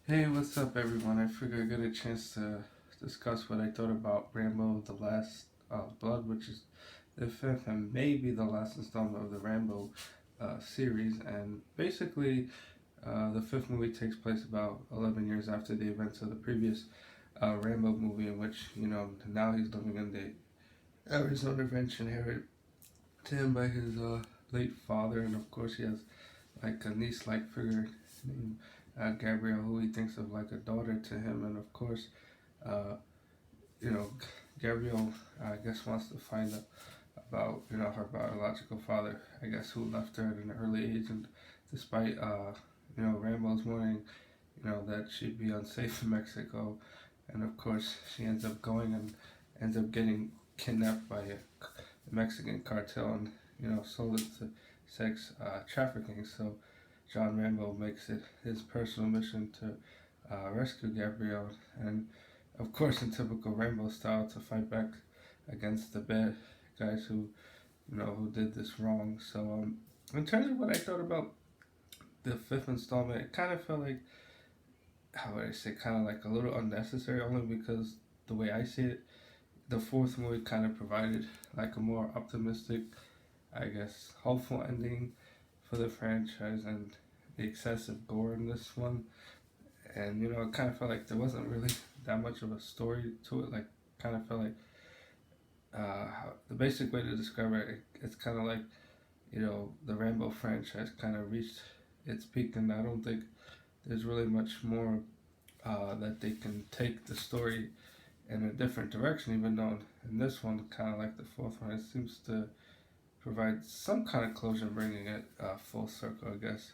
Hey, what's up, everyone? I figured I'd get a chance to discuss what I thought about Rambo: The Last Blood, which is the fifth and maybe the last installment of the Rambo series. And basically, the fifth movie takes place about 11 years after the events of the previous Rambo movie, in which, now he's living in the Arizona Ranch inherited to him by his late father. And of course, he has like a niece-like figure named Gabrielle, who he thinks of like a daughter to him. And of course, uh, you know, Gabrielle, I guess, wants to find out about her biological father, I guess, who left her at an early age, and despite Rambo's warning, that she'd be unsafe in Mexico, and of course she ends up going and ends up getting kidnapped by a Mexican cartel and sold into sex trafficking. So John Rambo makes it his personal mission to rescue Gabrielle, and of course, in typical Rambo style, to fight back against the bad guys who did this wrong. So, in terms of what I thought about the fifth installment, it kind of felt like, how would I say, kind of like a little unnecessary, only because the way I see it, the fourth movie kind of provided like a more optimistic, I guess, hopeful ending for the franchise, and the excessive gore in this one. And it kind of felt like there wasn't really that much of a story to it. Like, kind of felt like the basic way to describe it, it's kind of like the Rambo franchise kind of reached its peak, and I don't think there's really much more that they can take the story in a different direction. Even though in this one, kind of like the fourth one, it seems to provide some kind of closure, bringing it full circle, I guess,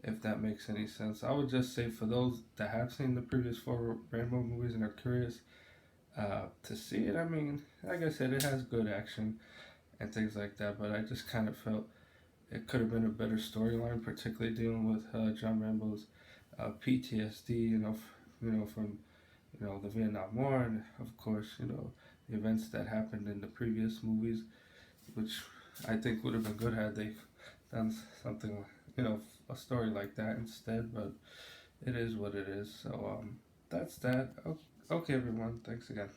if that makes any sense. I would just say, for those that have seen the previous four Rambo movies and are curious to see it, I mean, like I said, it has good action and things like that, but I just kind of felt it could have been a better storyline, particularly dealing with John Rambo's PTSD, from the Vietnam War, and of course, the events that happened in the previous movies, which I think would have been good had they done something, a story like that instead. But it is what it is. So that's that. Okay, everyone. Thanks again.